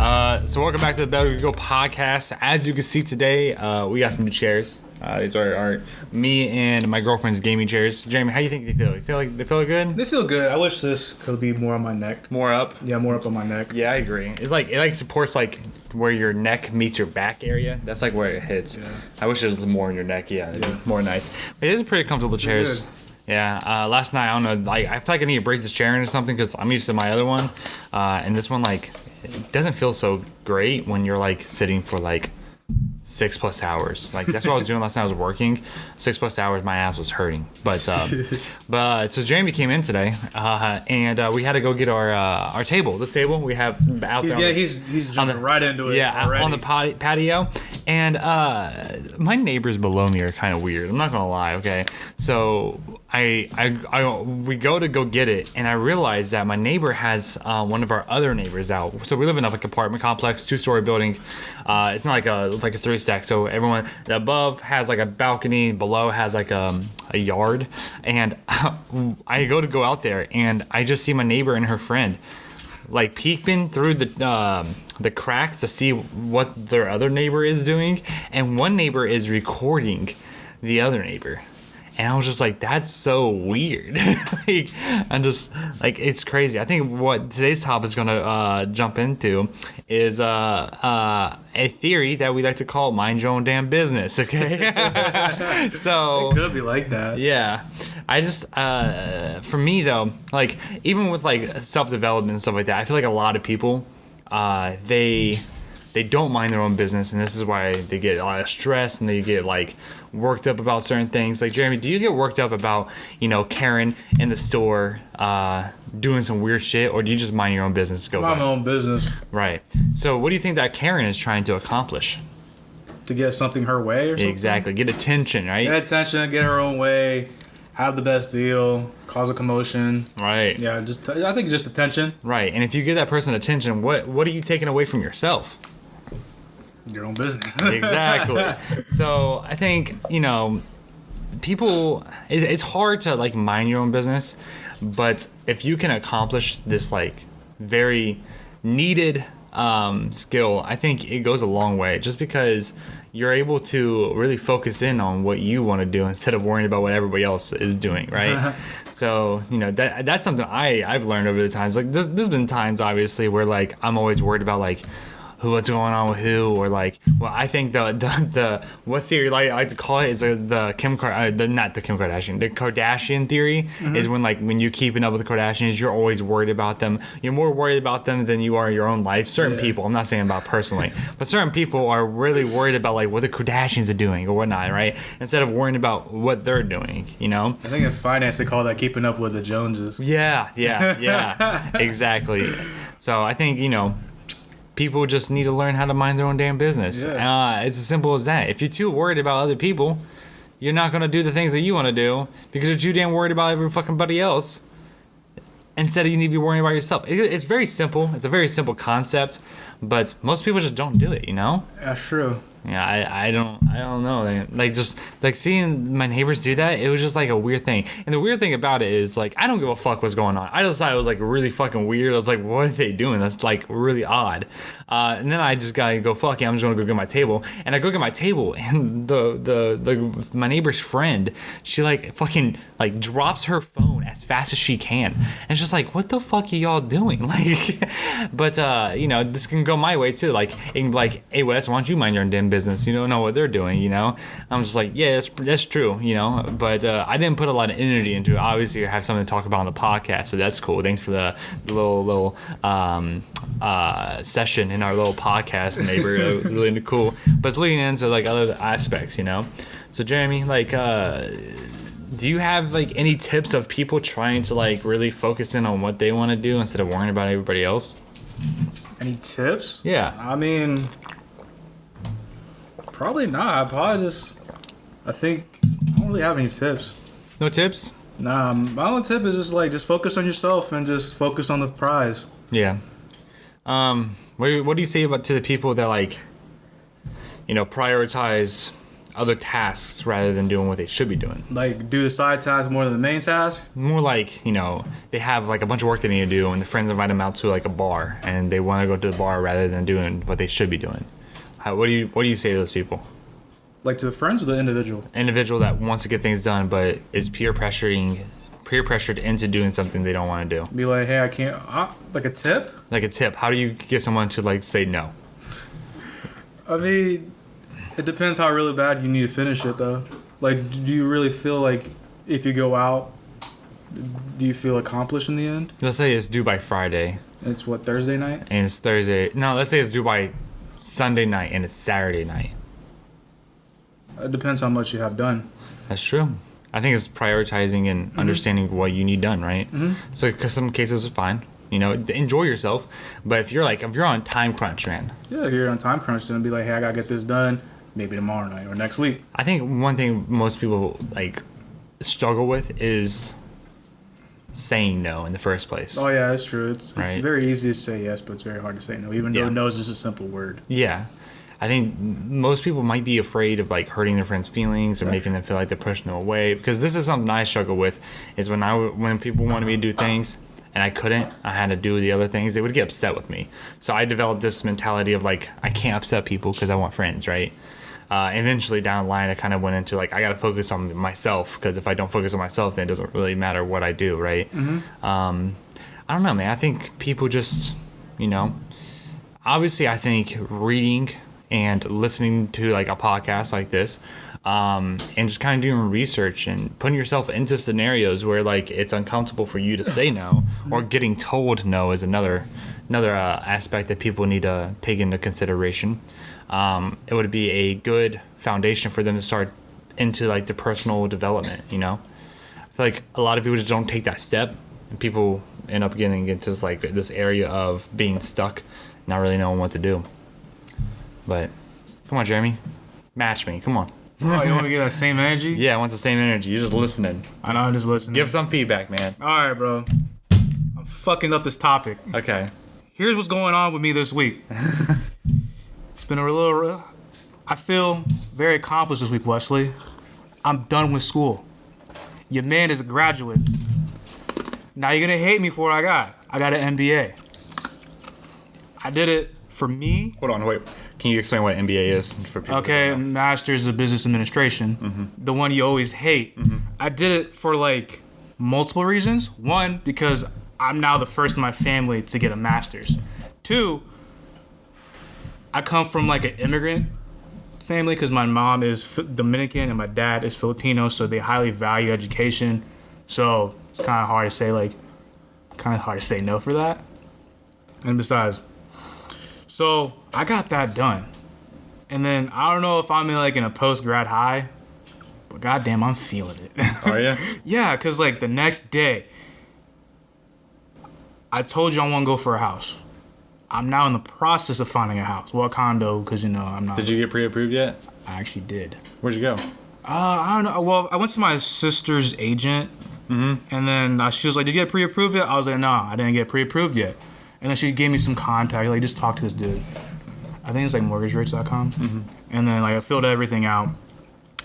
So welcome back to the Better Go podcast. As you can see today, we got some new chairs. These are me and my girlfriend's gaming chairs. Jeremy, how do you think they feel? You feel like they feel good? They feel good. I wish this could be more on my neck. More up? Yeah, more up on my neck. Yeah, I agree. It's like it supports like where your neck meets your back area. That's like where it hits. Yeah. I wish it was more in your neck. Yeah. More nice. But these are pretty comfortable chairs. Yeah. Last night, I don't know. Like I feel like I need to break this chair into something because I'm used to my other one, and this one like it doesn't feel so great when you're like sitting for like 6+ hours. Like that's what I was doing last night. I was working 6+ hours. My ass was hurting. But so Jeremy came in today, and we had to go get our table. This table we have out there. He's jumping right into it. Yeah, already. on the patio. And my neighbors below me are kind of weird. I'm not gonna lie. Okay, so we go to go get it, and I realized that my neighbor has one of our other neighbors out. So we live in a like apartment complex, 2-story building. It's not like a 3-stack. So everyone above has like a balcony, below has like a yard, and I go out there, and I just see my neighbor and her friend like peeping through the cracks to see what their other neighbor is doing, and one neighbor is recording the other neighbor. And I was just like, that's so weird. Like, I'm just like, it's crazy. I think what today's topic is gonna jump into is a theory that we like to call mind your own damn business. Okay, so it could be like that. Yeah, I just for me though, like even with like self-development and stuff like that, I feel like a lot of people they don't mind their own business, and this is why they get a lot of stress and they get like worked up about certain things. Like Jeremy, do you get worked up about Karen in the store doing some weird shit, or do you just mind your own business? Mind my own business. Right. So what do you think that Karen is trying to accomplish? To get something her way or something? Exactly. Get attention, right? Get attention, get her own way, have the best deal, cause a commotion. Right. Yeah, I think just attention. Right. And if you give that person attention, what are you taking away from yourself? Your own business. Exactly. So I think, people, it's hard to like mind your own business, but if you can accomplish this like very needed skill, I think it goes a long way, just because you're able to really focus in on what you want to do instead of worrying about what everybody else is doing, right? So, that's something I've learned over the times. Like there's been times obviously where like I'm always worried about like what's going on with who, or like, well, I think the what theory I like to call it is the Kardashian theory. Mm-hmm. Is when you keeping up with the Kardashians, you're always worried about them. You're more worried about them than you are your own life. Certain people, I'm not saying about personally, but certain people are really worried about like what the Kardashians are doing or whatnot, right? Instead of worrying about what they're doing, I think in finance they call that keeping up with the Joneses. Yeah, exactly. So I think people just need to learn how to mind their own damn business. Yeah. It's as simple as that. If you're too worried about other people, you're not going to do the things that you want to do because you're too damn worried about every fucking buddy else. Instead, you need to be worrying about yourself. It's very simple. It's a very simple concept, but most people just don't do it, That's true. Yeah, I don't know. Like just like seeing my neighbors do that, it was just like a weird thing. And the weird thing about it is like I don't give a fuck what's going on. I just thought it was like really fucking weird. I was like, what are they doing? That's like really odd. And then I just gotta go fuck it. I'm just gonna go get my table. And I go get my table, and the my neighbor's friend, she like fucking like drops her phone as fast as she can, and it's just like, what the fuck are y'all doing? Like, but this can go my way too. Like, hey Wes, why don't you mind your own damn business? You don't know what they're doing. I'm just like, yeah, that's true. But I didn't put a lot of energy into it. Obviously, I have something to talk about on the podcast, so that's cool. Thanks for the little session in our little podcast, neighbor. It was really cool. But it's leading into like other aspects, So Jeremy, like, do you have like any tips of people trying to like really focus in on what they want to do instead of worrying about everybody else? Any tips? Yeah. I mean, probably not. I think I don't really have any tips. No tips? Nah, my only tip is just focus on yourself and just focus on the prize. Yeah. What do you say to the people that like, prioritize other tasks rather than doing what they should be doing. Like, do the side task more than the main task? More like, they have like a bunch of work they need to do, and the friends invite them out to like a bar, and they want to go to the bar rather than doing what they should be doing. What do you say to those people? Like, to the friends or the individual? Individual that wants to get things done, but is peer pressured into doing something they don't want to do. Be like, hey, I can't. Like a tip? Like a tip. How do you get someone to like say no? I mean, it depends how really bad you need to finish it, though. Like, do you really feel like if you go out, do you feel accomplished in the end? Let's say it's due by Friday. It's what, Thursday night? And it's Thursday. No, let's say it's due by Sunday night and it's Saturday night. It depends how much you have done. That's true. I think it's prioritizing and understanding what you need done, right? So, because some cases are fine. Enjoy yourself. But if you're on time crunch, man. Yeah, if you're on time crunch, then be like, hey, I gotta get this done maybe tomorrow night or next week. I think one thing most people struggle with is saying no in the first place. Oh yeah, that's true. It's Right. very easy to say yes, but it's very hard to say no, even though no is just a simple word. Yeah. I think most people might be afraid of hurting their friends' feelings or making them feel like they're pushing them away, because this is something I struggle with. Is when people wanted me to do things and I couldn't, I had to do the other things, they would get upset with me. So I developed this mentality of I can't upset people because I want friends, right? Eventually down the line, I kind of went into I got to focus on myself, because if I don't focus on myself, then it doesn't really matter what I do, right? I don't know, man. I think people just, obviously I think reading and listening to a podcast like this, and just kind of doing research and putting yourself into scenarios where it's uncomfortable for you to say no, or getting told no is another aspect that people need to take into consideration. It would be a good foundation for them to start into the personal development. I feel like a lot of people just don't take that step, and people end up getting into this area of being stuck, not really knowing what to do. But come on, Jeremy, match me. Come on. Oh, you want to get that same energy? Yeah, I want the same energy. You're just listening. I know, I'm just listening. Give some feedback, man. All right, bro. I'm fucking up this topic. Okay. Here's what's going on with me this week. It's been a little. I feel very accomplished this week, Wesley. I'm done with school. Your man is a graduate. Now you're gonna hate me for what I got. I got an MBA. I did it for me. Hold on, wait. Can you explain what MBA is for people? Okay, Master's of Business Administration. The one you always hate. I did it for multiple reasons. One, because I'm now the first in my family to get a master's. Two, I come from an immigrant family, because my mom is Dominican and my dad is Filipino, so they highly value education. So it's kind of hard to say no for that. And besides, so I got that done. And then I don't know if I'm in a post-grad high, but goddamn, I'm feeling it. Are you? Yeah, because the next day, I told you I want to go for a house. I'm now in the process of finding a house. Well, a condo, because, I'm not. Did you get pre-approved yet? I actually did. Where'd you go? I don't know. Well, I went to my sister's agent, and then she was like, did you get pre-approved yet? I was like, no, I didn't get pre-approved yet. And then she gave me some contact, just talk to this dude. I think it's mortgagerates.com. And then I filled everything out,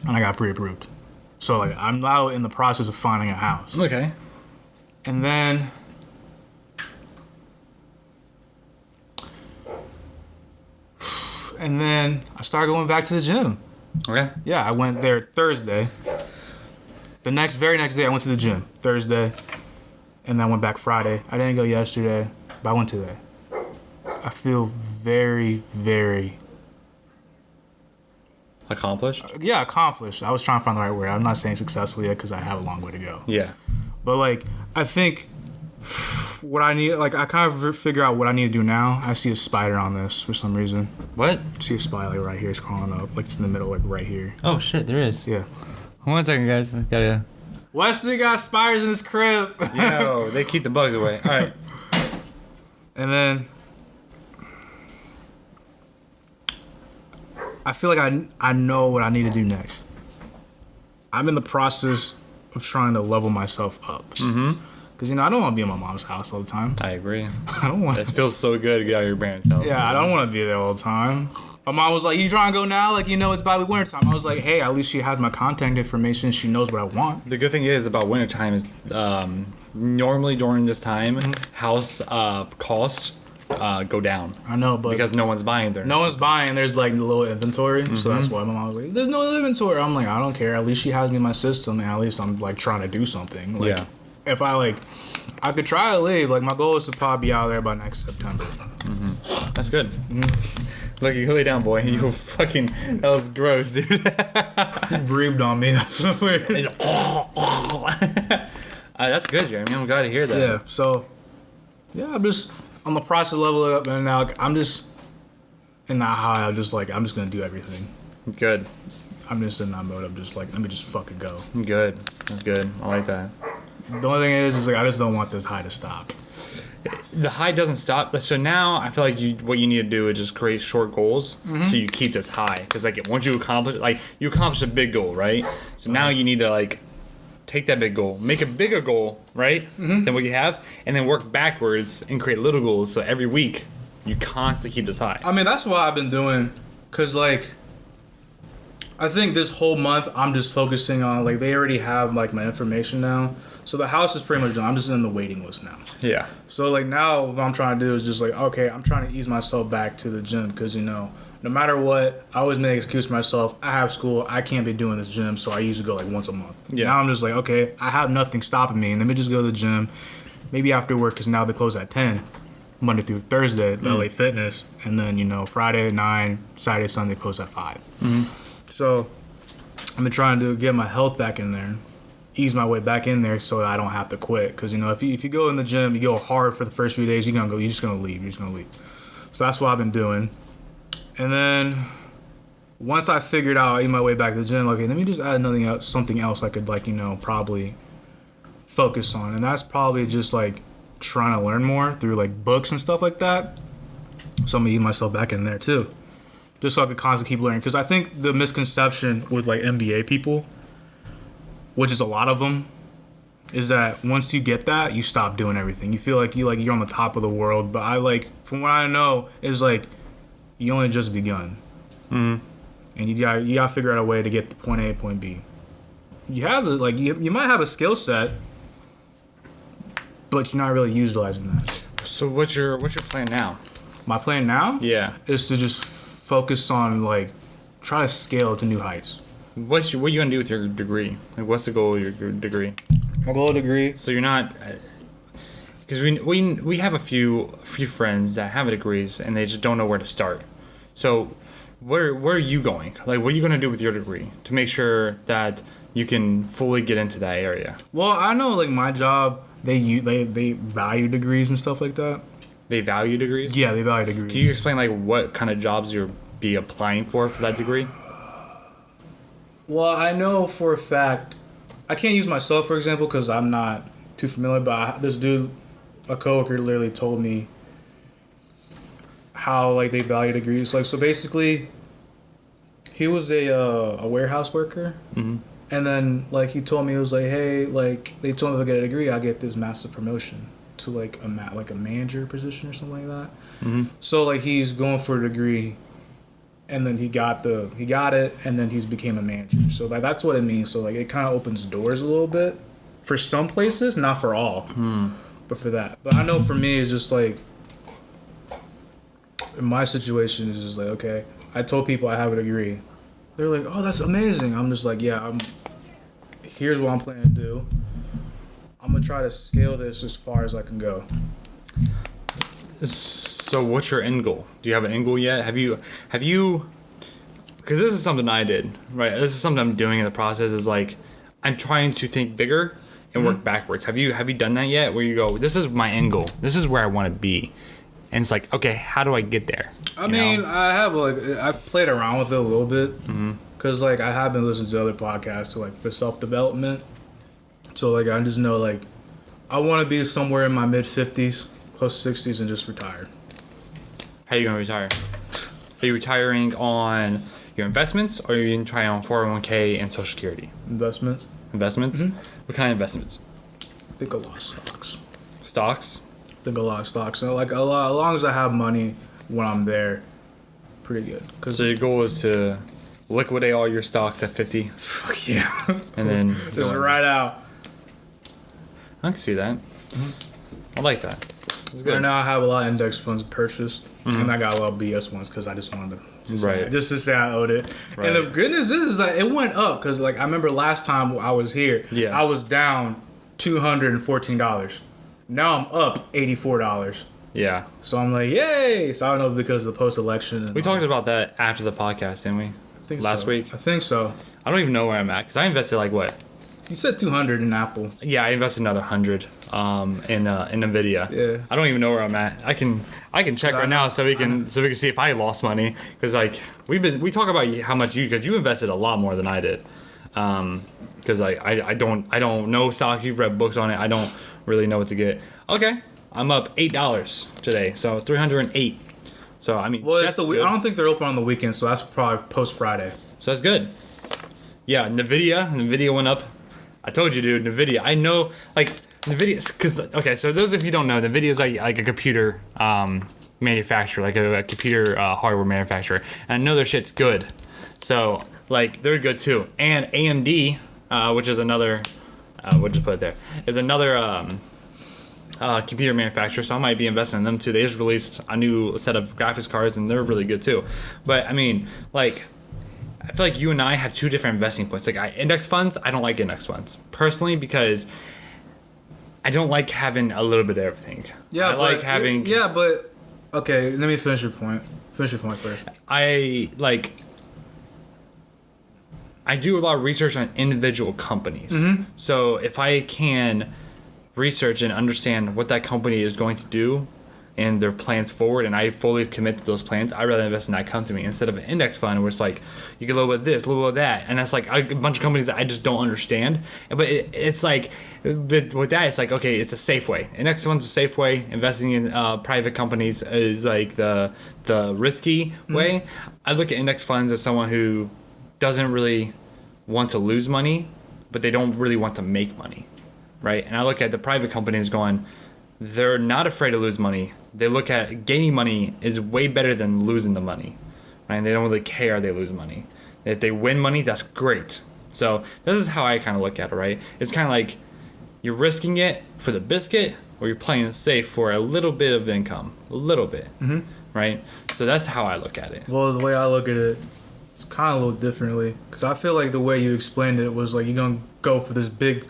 and I got pre-approved. So I'm now in the process of finding a house. Okay. And then I started going back to the gym. Okay. Yeah, I went there Thursday. The very next day I went to the gym, Thursday. And then I went back Friday. I didn't go yesterday, but I went today. I feel very, very... Accomplished? accomplished. I was trying to find the right word. I'm not saying successful yet because I have a long way to go. Yeah. But I think what I need, I kind of figure out what I need to do now. I see a spider on this for some reason. What? I see a spider right here. It's crawling up. It's in the middle, right here. Oh, shit, there is. Yeah. 1 second, guys. I gotta... Wesley got spiders in his crib. Yo, they keep the bugs away. All right. And then I feel like I know what I need to do next. I'm in the process of trying to level myself up. Because, you know, I don't want to be in my mom's house all the time. I agree. I don't want It feels so good to get out of your parents' house. Yeah, I don't want to be there all the time. My mom was like, you trying to go now? Like, you know, it's probably winter time. I was like, hey, at least she has my contact information. She knows what I want. The good thing is about wintertime is normally during this time, house costs go down. I know, but Because no one's buying there. no one's buying. There's like little inventory. So that's why my mom was like, there's no inventory. I'm like, I don't care. At least she has me in my system. And at least I'm like trying to do something. Like, Yeah. if I could try to leave. Like, my goal is to probably be out there by next September. That's good. Look, you lay down, boy. You fucking. That was gross, dude. You breathed on me. That's so weird. That's good, Jeremy. I'm glad to hear that. Yeah, so, yeah, I'm a process leveling up, and now I'm just in that high. I'm just like, I'm just going to do everything. Good. I'm just in that mode of just like, let me just fucking go. Good. That's good. I like that. The only thing is like, I just don't want this high to stop. The high doesn't stop. So now I feel like what you need to do is just create short goals so you keep this high. Because like once you accomplish, you accomplish a big goal, right? So now you need to like take that big goal, make a bigger goal, right? Than what you have, and then work backwards and create little goals. So every week you constantly keep this high. I mean, that's what I've been doing. Because like, I think this whole month I'm just focusing on like, they already have like my information now. So the house is pretty much done. I'm just in the waiting list now. Yeah. So like now what I'm trying to do is just like, okay, I'm trying to ease myself back to the gym because, you know, no matter what, I always make an excuse for myself. I have school. I can't be doing this gym. So I usually go like once a month. Yeah. Now I'm just like, okay, I have nothing stopping me. Let me just go to the gym. Maybe after work because now they close at 10. Monday through Thursday, LA Fitness. And then, you know, Friday at 9, Saturday, Sunday close at 5. So I've been trying to get my health back in there. Ease my way back in there so that I don't have to quit. Because, you know, if you go in the gym, you go hard for the first few days, you're just going to leave. So that's what I've been doing. And then once I figured out I ease my way back to the gym, okay, let me just add something else I could, like, you know, probably focus on. And that's probably just, like, trying to learn more through, like, books and stuff like that. So I'm going to ease myself back in there, too. Just so I could constantly keep learning. Because I think the misconception with, like, NBA people, which is a lot of them, is that once you get that, you stop doing everything. You feel like you're on the top of the world. But from what I know, is like you only just begun, and you gotta figure out a way to get to point A, point B. You have you might have a skill set, but you're not really utilizing that. So what's your plan now? My plan now, Yeah. is to just focus on like try to scale to new heights. What are you gonna do with your degree? Like, what's the goal of your degree? My goal degree. So you're not, because we have a few friends that have degrees and they just don't know where to start. So where are you going? Like, what are you gonna do with your degree to make sure that you can fully get into that area? Well, I know like my job, they value degrees and stuff like that. They value degrees. Yeah, they value degrees. Can you explain like what kind of jobs you'll be applying for that degree? Well, I know for a fact, I can't use myself for example because I'm not too familiar. But this dude, a coworker, literally told me how like they value degrees. Like so, basically, he was a warehouse worker, and then like he told me, he was like, hey, like they told me if I get a degree, I get this massive promotion to like a manager position or something like that. So like he's going for a degree. And then he got it, and then he's became a manager. So like that's what it means. So like it kind of opens doors a little bit for some places, not for all, but for that. But I know for me, it's just like in my situation, it's just like okay. I told people I have a degree. They're like, oh, that's amazing. I'm just like, yeah. Here's what I'm planning to do. I'm gonna try to scale this as far as I can go. So what's your end goal? Do you have an end goal yet? Have you? Because this is something I did, right? This is something I'm doing in the process. Is like I'm trying to think bigger and work backwards. Have you done that yet? Where you go, this is my end goal. This is where I want to be, and it's like, okay, how do I get there? I mean, I have I've played around with it a little bit because like I have been listening to other podcasts to like for self-development. So like I just know like I want to be somewhere in my mid-50s, close to 60s, and just retire. How are you gonna retire? Are you retiring on your investments, or are you retiring on 401k and Social Security? Investments. Investments? What kind of investments? think a lot of stocks. Stocks? I think a lot of stocks. So like a lot, as long as I have money when I'm there, pretty good. So your goal is to liquidate all your stocks at 50, Fuck yeah. and then Just right out. I can see that. I like that. It's good. Right now I have a lot of index funds purchased, and I got a lot of BS ones because I just wanted to just to say I owed it. Right. And the goodness is like it went up because like I remember last time I was here, I was down $214. Now I'm up $84. Yeah. So I'm like, yay! So I don't know if because of the post-election. We talked about that after the podcast, didn't we? I think last week. I think so. I don't even know where I'm at because I invested like what? You said 200 in Apple. Yeah, I invested another 100 in Nvidia. Yeah. I don't even know where I'm at. I can check right now so we can see if I lost money because like we talk about how much because you invested a lot more than I did. Because I don't know stocks. You've read books on it. I don't really know what to get. Okay, I'm up $8 today, so 308. So I mean, Well, it's that's I good. don't think they're open on the weekend, so that's probably post Friday. So that's good. Yeah, Nvidia went up. I told you, dude. Nvidia. I know, like Nvidia, because okay. So those of you who don't know, Nvidia is like a computer manufacturer, like a computer hardware manufacturer, and I know their shit's good. So like they're good too. And AMD, which is another, we'll just put it there, is another computer manufacturer. So I might be investing in them too. They just released a new set of graphics cards, and they're really good too. But I mean, like. I feel like you and I have two different investing points. Like index funds, I don't like index funds personally because I don't like having a little bit of everything. Yeah, I like having. Yeah, but okay. Let me finish your point. Finish your point first. I do a lot of research on individual companies. So if I can research and understand what that company is going to do and their plans forward, and I fully commit to those plans, I'd rather invest in that company instead of an index fund where it's like you get a little bit of this, a little bit of that, and that's like a bunch of companies that I just don't understand. But it's like with that, it's like okay, it's a safe way. Index fund's a safe way. Investing in private companies is like the risky way. I look at index funds as someone who doesn't really want to lose money, but they don't really want to make money, right? And I look at the private companies going, they're not afraid to lose money. They look at gaining money is way better than losing the money, right? And they don't really care they lose money. If they win money, that's great. So this is how I kind of look at it, right? It's kind of like you're risking it for the biscuit, or you're playing it safe for a little bit of income, a little bit, right? So that's how I look at it. Well, the way I look at it, it's kind of a little differently because I feel like the way you explained it was like you're gonna go for this big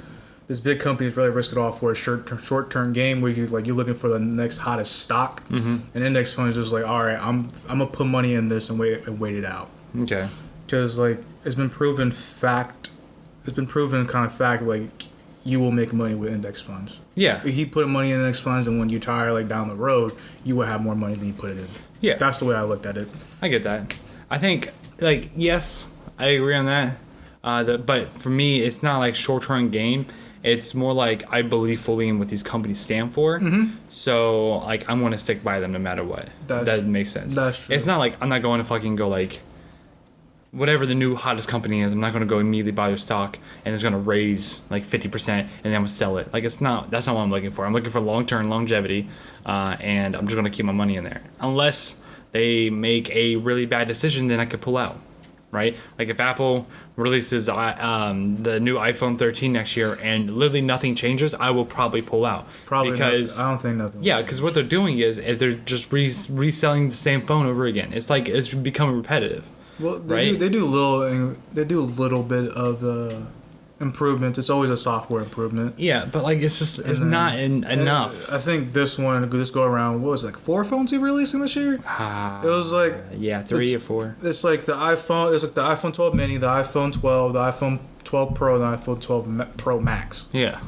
company is really risk it all for a short term game where you're looking for the next hottest stock. And index fund is just like, all right, I'm gonna put money in this and wait it out. Okay. Because like it's been proven kind of fact like you will make money with index funds. Yeah. If you put money in index funds and when you retire like down the road, you will have more money than you put it in. Yeah. That's the way I looked at it. I get that. I think like yes, I agree on that. But for me, it's not like short term gain. It's more like I believe fully in what these companies stand for. So like I'm going to stick by them no matter what. That makes sense. That's true. It's not like I'm not going to fucking go like whatever the new hottest company is. I'm not going to go immediately buy their stock and it's going to raise like 50% and then I'm going to sell it. Like that's not what I'm looking for. I'm looking for long-term longevity, and I'm just going to keep my money in there unless they make a really bad decision. Then I could pull out. Right? Like if Apple releases the new iPhone 13 next year and literally nothing changes, I will probably pull out. Probably because I don't think nothing. Yeah, because what they're doing is they're just reselling the same phone over again. It's like it's becoming repetitive. Well, right? They do a little bit of improvements. It's always a software improvement. Yeah, but like it's not enough. I think this go around, what was it, like 4 phones he releasing this year? It was like 3 or 4. It's like the iPhone. It's like the iPhone 12 mini, the iPhone 12, the iPhone 12 Pro, and the iPhone 12 Pro Max. Yeah.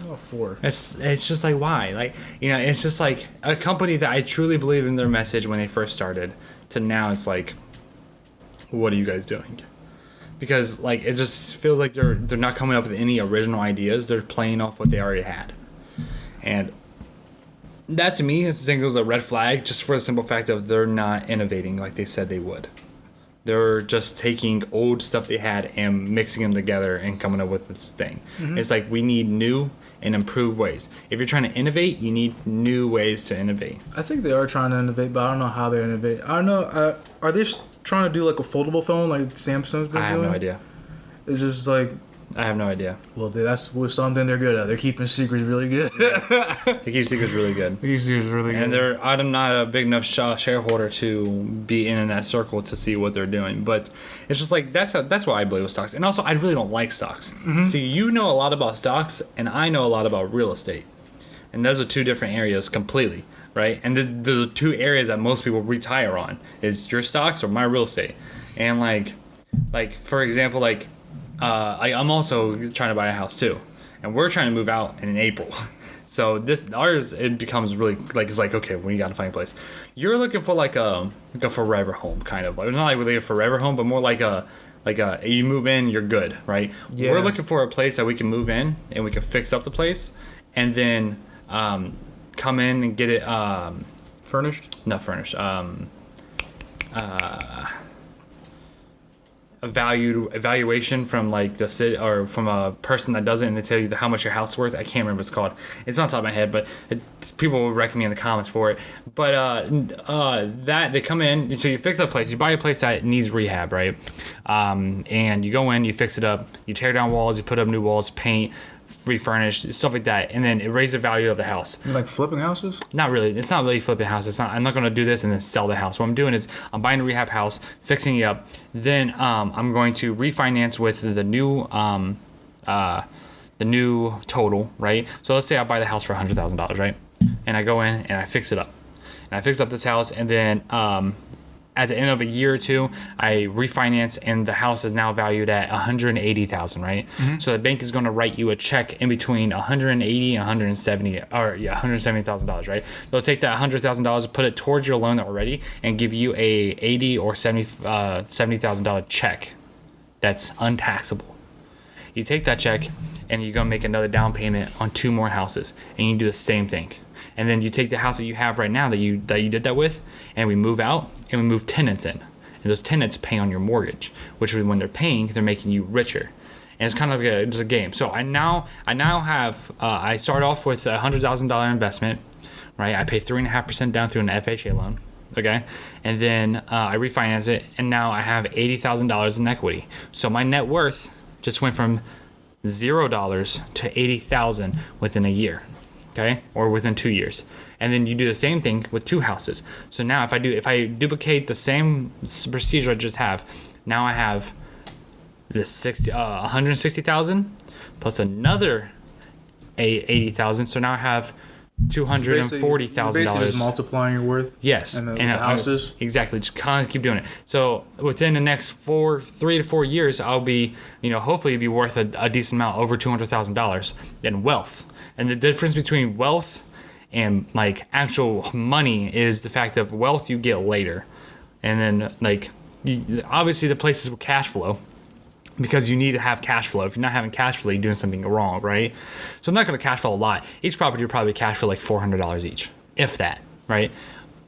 Oh, 4. It's just like why? Like it's just like a company that I truly believe in their message when they first started to now it's like, what are you guys doing? Because like it just feels like they're not coming up with any original ideas. They're playing off what they already had, and that to me is a red flag. Just for the simple fact of they're not innovating like they said they would. They're just taking old stuff they had and mixing them together and coming up with this thing. It's like we need new and improve ways. If you're trying to innovate, you need new ways to innovate. I think they are trying to innovate, but I don't know how they innovate. I don't know. Are they trying to do like a foldable phone like Samsung's been doing? I have no idea. It's just like, I have no idea. well, that's something they're good at. They're keeping secrets really good. They keep secrets really good. Keep secrets really good. And I'm not a big enough shareholder to be in that circle to see what they're doing. But it's just like that's what I believe with stocks. And also, I really don't like stocks. Mm-hmm. See, you know a lot about stocks, and I know a lot about real estate. And those are two different areas completely, right? And the two areas that most people retire on is your stocks or my real estate. And like for example, I'm also trying to buy a house too, and we're trying to move out in April. So ours, it becomes really it's like, okay, we gotta find a place. You're looking for like a forever home, kind of, not like really a forever home, but more like a you move in, you're good, right? Yeah. We're looking for a place that we can move in and we can fix up the place, and then come in and get it furnished. not furnished. Evaluation from like the city or from a person that does it, and they tell you how much your house is worth. I can't remember what it's called. It's on top of my head, but people will recommend me in the comments for it. But that they come in, so you fix a place. You buy a place that needs rehab, right? And you go in, you fix it up, you tear down walls, you put up new walls, paint, refurnish, stuff like that, and then it raises the value of the house. You like flipping houses? Not really. It's not really flipping a house. I'm not going to do this and then sell the house. What I'm doing is I'm buying a rehab house, fixing it up. Then I'm going to refinance with the new total, right? So let's say I buy the house for $100,000, right? And I go in and I fix it up. And I fix up this house, and then at the end of a year or two, I refinance, and the house is now valued at $180,000, right? Mm-hmm. So the bank is going to write you a check in between $180,000 and $170,000, right? They'll take that $100,000, put it towards your loan already, and give you a $80,000 or $70,000 check that's untaxable. You take that check, and you're going to make another down payment on 2 more houses, and you do the same thing. And then you take the house that you have right now that you did that with, and we move out and we move tenants in. And those tenants pay on your mortgage, which when they're paying, they're making you richer. And it's kind of like just a game. So I now have I start off with a $100,000 investment, right? I pay 3.5% down through an FHA loan, okay? And then I refinance it, and now I have $80,000 in equity. So my net worth just went from $0 to $80,000 within a year. Okay, or within 2 years, and then you do the same thing with 2 houses. So now if I duplicate the same procedure I just have, now I have the $160,000 plus another $80,000. So now I have $240,000. Basically, just multiplying your worth. Yes, and the houses. Exactly, just kind of keep doing it. So within the next 3 to 4 years, I'll be, hopefully, be worth a decent amount, over $200,000 in wealth. And the difference between wealth and like actual money is the fact of wealth you get later, and then obviously the places with cash flow, because you need to have cash flow. If you're not having cash flow, you're doing something wrong, right? So I'm not going to cash flow a lot. Each property will probably cash flow like $400 each, if that, right?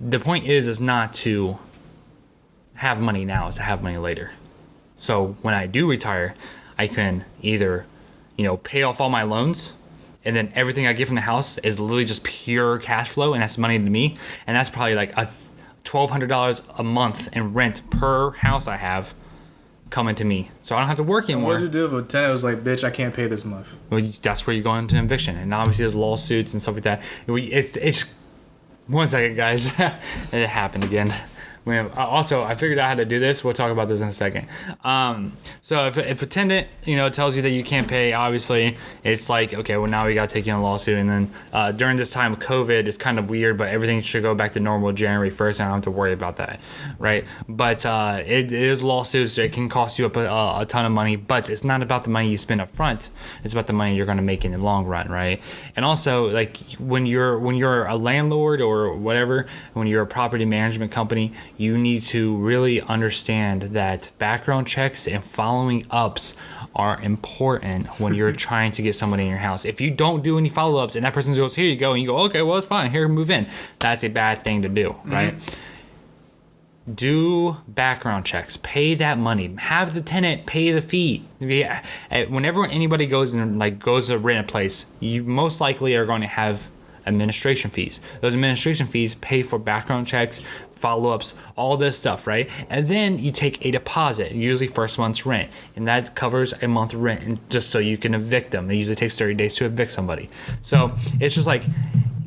The point is not to have money now, it's to have money later. So when I do retire, I can either, pay off all my loans, and then everything I get from the house is literally just pure cash flow, and that's money to me. And that's probably like $1,200 a month in rent per house I have coming to me. So I don't have to work anymore. What did you do if a tenant was like, bitch, I can't pay this month? Well, that's where you go into eviction. And obviously there's lawsuits and stuff like that. It's one second, guys. It happened again. Also, I figured out how to do this. We'll talk about this in a second. So if a tenant, tells you that you can't pay, obviously, it's like, okay, well, now we got to take you on a lawsuit. And then during this time of COVID, it's kind of weird, but everything should go back to normal January 1st. And I don't have to worry about that, right? But it is lawsuits. It can cost you a ton of money, but it's not about the money you spend up front. It's about the money you're going to make in the long run, right? And also, like, when you're a landlord or whatever, when you're a property management company, you need to really understand that background checks and following ups are important when you're trying to get somebody in your house. If you don't do any follow-ups and that person goes, here you go, and you go, okay, well, it's fine, here, move in, that's a bad thing to do, right? do background checks, pay that money, have the tenant pay the fee. Whenever anybody goes to rent a place, you most likely are going to have administration fees. Those administration fees pay for background checks, follow-ups, all this stuff, right? And then you take a deposit, usually first month's rent, and that covers a month of rent, and just so you can evict them. It usually takes 30 days to evict somebody. So it's just like,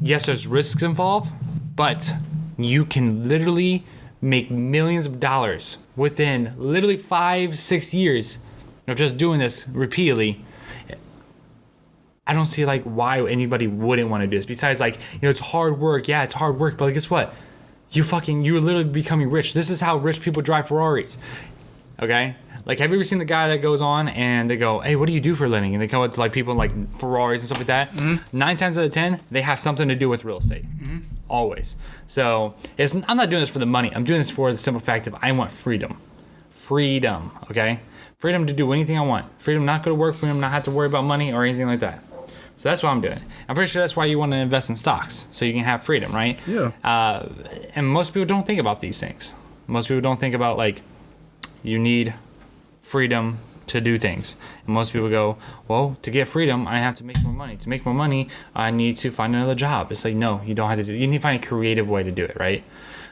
yes, there's risks involved, but you can literally make millions of dollars within literally 5-6 years of just doing this repeatedly. I don't see like why anybody wouldn't want to do this. Besides, like, it's hard work. Yeah, it's hard work, but like, guess what? You're literally becoming rich. This is how rich people drive Ferraris. Okay? Like, have you ever seen the guy that goes on and they go, hey, what do you do for a living? And they come up to like people in like Ferraris and stuff like that. Mm-hmm. 9 times out of 10, they have something to do with real estate. Mm-hmm. Always. So I'm not doing this for the money. I'm doing this for the simple fact of I want freedom. Freedom. Okay? Freedom to do anything I want. Freedom not go to work. Freedom not have to worry about money or anything like that. So that's what I'm doing. I'm pretty sure that's why you want to invest in stocks, so you can have freedom, right? Yeah. And most people don't think about these things. Most people don't think about, like, you need freedom to do things. And most people go, well, to get freedom, I have to make more money. To make more money, I need to find another job. It's like, no, you don't have to do it. You need to find a creative way to do it, right?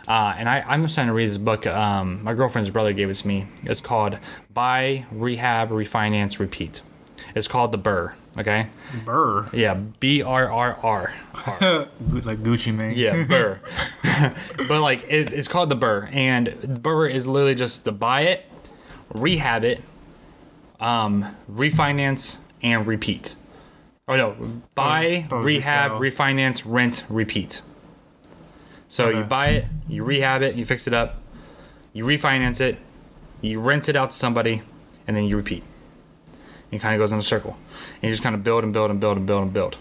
And I'm starting to read this book. My girlfriend's brother gave it to me. It's called Buy, Rehab, Refinance, Repeat. It's called The BRRRR, okay? BRRRR? Yeah, BRRR. Like Gucci Mane. Yeah, BRRRR. But, like, it's called The BRRRR. And the BRRRR is literally just to buy it, rehab it, refinance, and repeat. Oh, no. Buy, rehab, refinance, rent, repeat. So you buy it, you rehab it, you fix it up, you refinance it, you rent it out to somebody, and then you repeat. It kind of goes in a circle. And you just kind of build and build and build and build and build.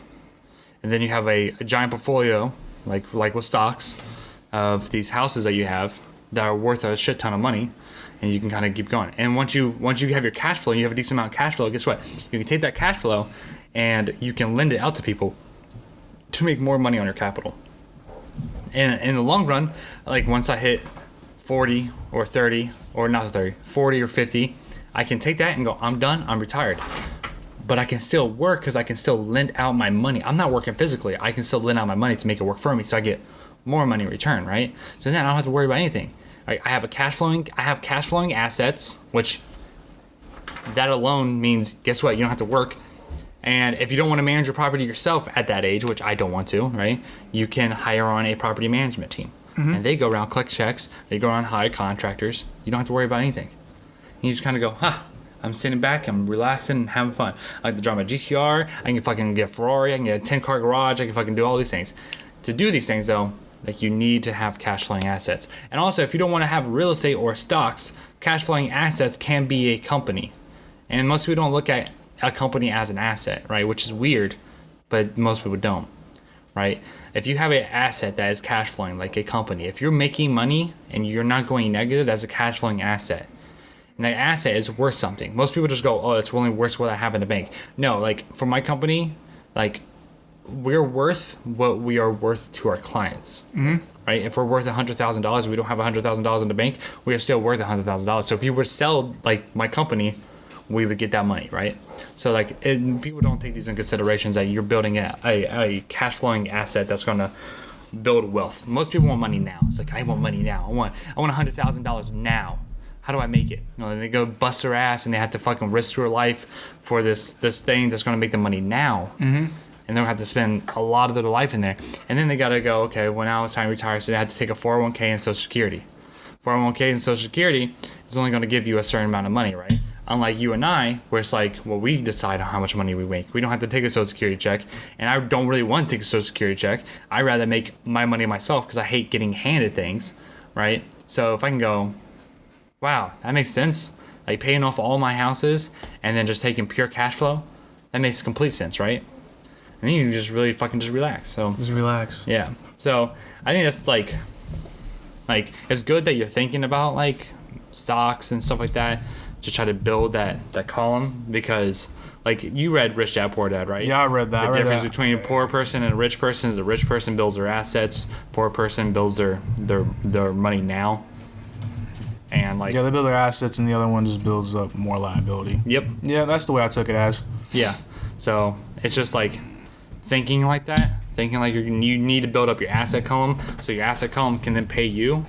And then you have a giant portfolio, like with stocks, of these houses that you have that are worth a shit ton of money. And you can kind of keep going. And once you have your cash flow, and you have a decent amount of cash flow, guess what? You can take that cash flow and you can lend it out to people to make more money on your capital. And in the long run, like once I hit 40 or 30, or not 30, 40 or 50, I can take that and go, I'm done, I'm retired. But I can still work because I can still lend out my money. I'm not working physically. I can still lend out my money to make it work for me so I get more money in return, right? So then I don't have to worry about anything. I have cash flowing assets, which that alone means, guess what? You don't have to work. And if you don't want to manage your property yourself at that age, which I don't want to, right? You can hire on a property management team. Mm-hmm. And they go around, collect checks. They go around, hire contractors. You don't have to worry about anything. You just kind of go, I'm sitting back, I'm relaxing and having fun. I like to drive my GTR, I can fucking get a Ferrari, I can get a 10-car garage, I can fucking do all these things. To do these things, though, like, you need to have cash flowing assets. And also, if you don't want to have real estate or stocks, cash flowing assets can be a company. And most people don't look at a company as an asset, right? Which is weird, but most people don't, right? If you have an asset that is cash flowing, like a company, if you're making money and you're not going negative, that's a cash flowing asset. And that asset is worth something. Most people just go, oh, it's only worth what I have in the bank. No, like, for my company, like, we're worth what we are worth to our clients, right? If we're worth $100,000, we don't have $100,000 in the bank, we are still worth $100,000. So if we were to sell, like, my company, we would get that money, right? So, like, people don't take these in considerations that you're building a cash flowing asset that's going to build wealth. Most people want money now. It's like, I want money now. I want $100,000 now. How do I make it? You know, they go bust their ass and they have to fucking risk their life for this thing that's going to make them money now. Mm-hmm. And they'll have to spend a lot of their life in there. And then they got to go, okay, well, now it's time to retire. So they had to take a 401k and Social Security. 401k and Social Security is only going to give you a certain amount of money, right? Unlike you and I, where it's like, well, we decide how much money we make. We don't have to take a Social Security check. And I don't really want to take a Social Security check. I'd rather make my money myself because I hate getting handed things, right? So if I can go, wow, that makes sense. Like, paying off all my houses and then just taking pure cash flow, that makes complete sense, right? And then you can just really fucking just relax. So just relax. Yeah. So I think that's like it's good that you're thinking about like stocks and stuff like that to try to build that column, because like you read Rich Dad Poor Dad, right? Yeah, I read that. The difference between a poor person and a rich person is a rich person builds their assets, poor person builds their money now. and like Yeah, they build their assets, and the other one just builds up more liability. yep, Yeah, that's the way I took it as. yeah. So it's just like thinking like that, thinking like you need to build up your asset column so your asset column can then pay you.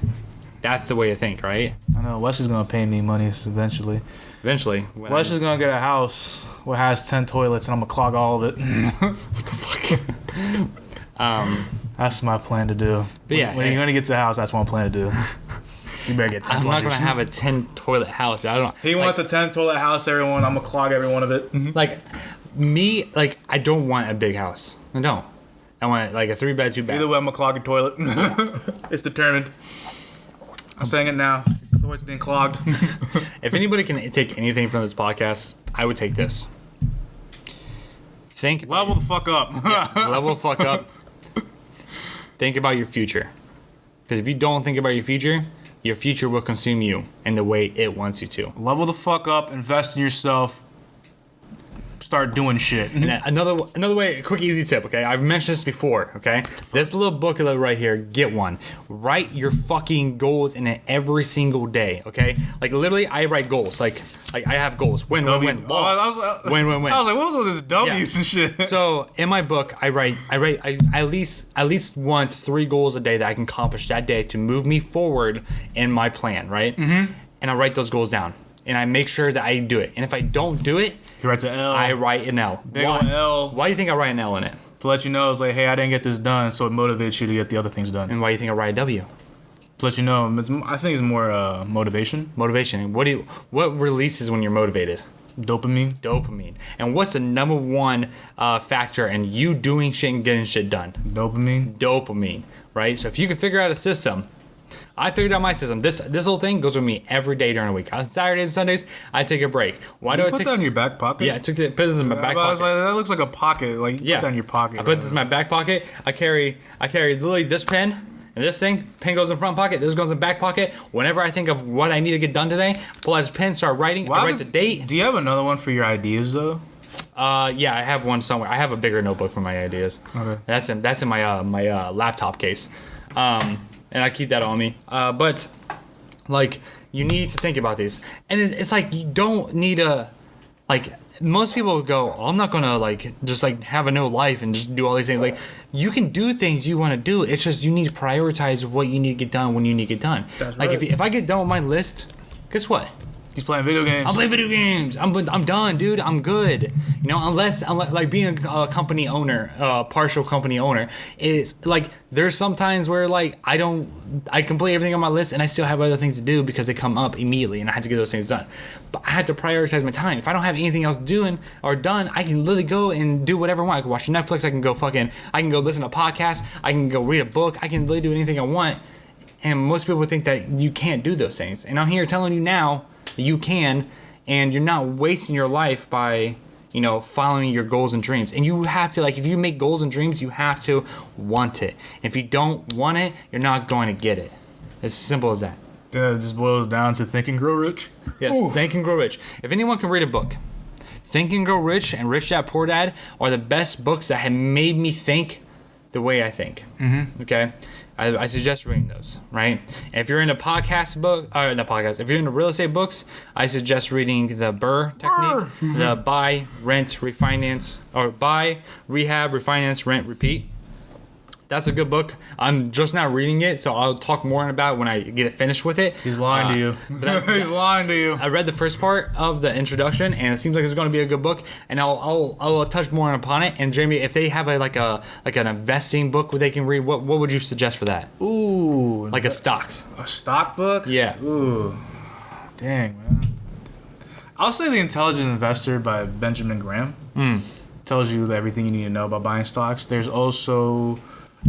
That's the way to think, right? I know Wes is gonna pay me money eventually. Eventually, when Wes is gonna get a house that has 10 toilets, and I'm gonna clog all of it. what the fuck? That's my plan to do. But yeah, when you're gonna get to the house, that's what I'm planning to do. You better get 10 I'm not plungers. gonna have a 10 toilet house. I don't. He wants a 10 toilet house, everyone. I'm gonna clog every one of it. Like me. Like I don't want a big house. I don't. I want like a 3-bed, 2-bath. Either way, I'm gonna clog your toilet. It's determined. I'm saying it now. The toilet's being clogged. If anybody can take anything from this podcast, I would take this. Think Level the fuck up. level the fuck up. Think about your future. Because if you don't think about your future will consume you in the way it wants you to. Level the fuck up. Invest in yourself. Start doing shit. And another way, a quick easy tip, okay? I've mentioned this before, okay? This little booklet right here, get one. Write your fucking goals in it every single day, okay? Like literally, I write goals. Like I have goals. Win, win, loss. Win, win, win. I was like, what was all this W's and shit? So in my book, I at least want 3 goals a day that I can accomplish that day to move me forward in my plan, right? Mm-hmm. And I write those goals down, and I make sure that I do it. And if I don't do it, He writes an L. I write an L. Big Why? ol' L. Why do you think I write an L in it? To let you know, it's like, hey, I didn't get this done, so it motivates you to get the other things done. And why do you think I write a W? To let you know, I think it's more motivation. Motivation. What releases when you're motivated? Dopamine. Dopamine. And what's the number one factor in you doing shit and getting shit done? Dopamine. Dopamine, right? So if you can figure out a system, I figured out my system. This whole thing goes with me every day during the week. On Saturdays and Sundays, I take a break. Why do I Put take? that in your back pocket. Yeah, I took put this in my back I was pocket. like, that looks like a pocket. Like, you Yeah, put that in your pocket. I put this in my back pocket. I carry literally this pen and this thing. Pen goes in front pocket. This goes in back pocket. Whenever I think of what I need to get done today, pull out this pen, start writing. I write the date. Do you have another one for your ideas though? Yeah, I have one somewhere. I have a bigger notebook for my ideas. Okay. That's in my my laptop case, and I keep that on me. But like, you need to think about these, and it's like you don't need a like. Most people go, oh, I'm not gonna like just like have a no life and just do all these things. Like, you can do things you want to do. It's just you need to prioritize what you need to get done when you need to get done. That's like right. if I get done with my list, guess what? He's playing video games. I'm playing video games. I'm done, dude. I'm good. You know, unless like being a company owner, partial company owner, is like there's some times where like I complete everything on my list and I still have other things to do because they come up immediately and I have to get those things done. But I have to prioritize my time. If I don't have anything else doing or done, I can literally go and do whatever I want. I can watch Netflix. I can go listen to podcasts. I can go read a book. I can literally do anything I want. And most people think that you can't do those things. And I'm here telling you now, you can, and you're not wasting your life by, you know, following your goals and dreams. And you have to, like, if you make goals and dreams, you have to want it. If you don't want it, you're not going to get it. It's as simple as that. Yeah, it just boils down to Think and Grow Rich. Yes, Ooh. Think and Grow Rich. If anyone can read a book, Think and Grow Rich and Rich Dad Poor Dad are the best books that have made me think the way I think. Mm-hmm. Okay? I suggest reading those, right? If you're into podcast book, or not podcast, if you're into real estate books, I suggest reading the BRRRR technique, the buy, rent, refinance, or buy, rehab, refinance, rent, repeat. That's a good book. I'm just now reading it, so I'll talk more about it when I get it finished with it. He's lying to you. He's lying to you. I read the first part of the introduction, and it seems like it's going to be a good book. And I'll touch more upon it. And Jamie, if they have an investing book where they can read, what would you suggest for that? Ooh. Like a stocks. A stock book? Yeah. Ooh. Dang, man. I'll say The Intelligent Investor by Benjamin Graham. Tells you everything you need to know about buying stocks. There's also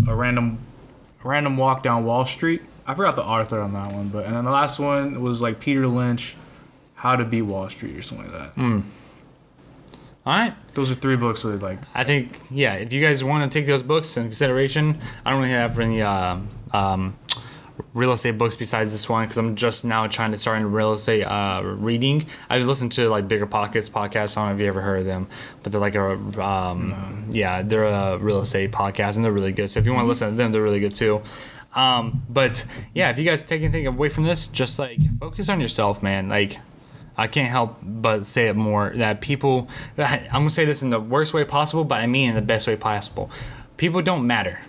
a random walk down Wall Street. I forgot the author on that one, and then the last one was like Peter Lynch, How to Beat Wall Street or something like that. All right. Those are 3 books that like. I think, yeah, if you guys want to take those books into consideration, I don't really have any real estate books besides this one because I'm just now trying to start in real estate reading. I've listened to like Bigger Pockets podcasts. I don't know if you ever heard of them, but they're like they're a real estate podcast and they're really good. So if you want to listen to them, they're really good too. But yeah, if you guys take anything away from this, just like focus on yourself, man. Like, I can't help but say it more that people, I'm gonna say this in the worst way possible, but I mean in the best way possible. People don't matter.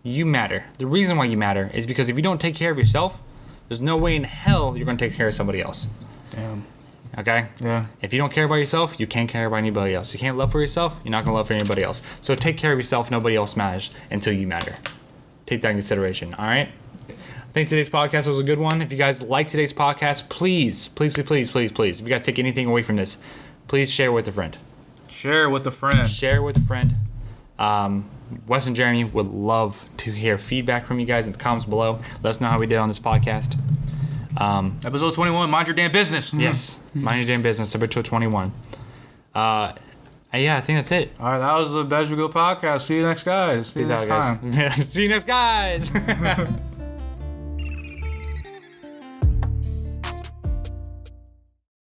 You matter. The reason why you matter is because if you don't take care of yourself, there's no way in hell you're gonna take care of somebody else. Damn. Okay? Yeah. If you don't care about yourself, you can't care about anybody else. You can't love for yourself, you're not gonna love for anybody else. So take care of yourself, nobody else matters until you matter. Take that in consideration, alright? I think today's podcast was a good one. If you guys like today's podcast, please, if you guys take anything away from this, please share with a friend. Share it with a friend. Share it with a friend. Wes and Jeremy would love to hear feedback from you guys in the comments below. Let us know how we did on this podcast. Episode 21, mind your damn business. Yes, mind your damn business, episode 21. Yeah, I think that's it. All right, that was the Best We Go podcast. See you next, guys. See you next time. See you next, guys.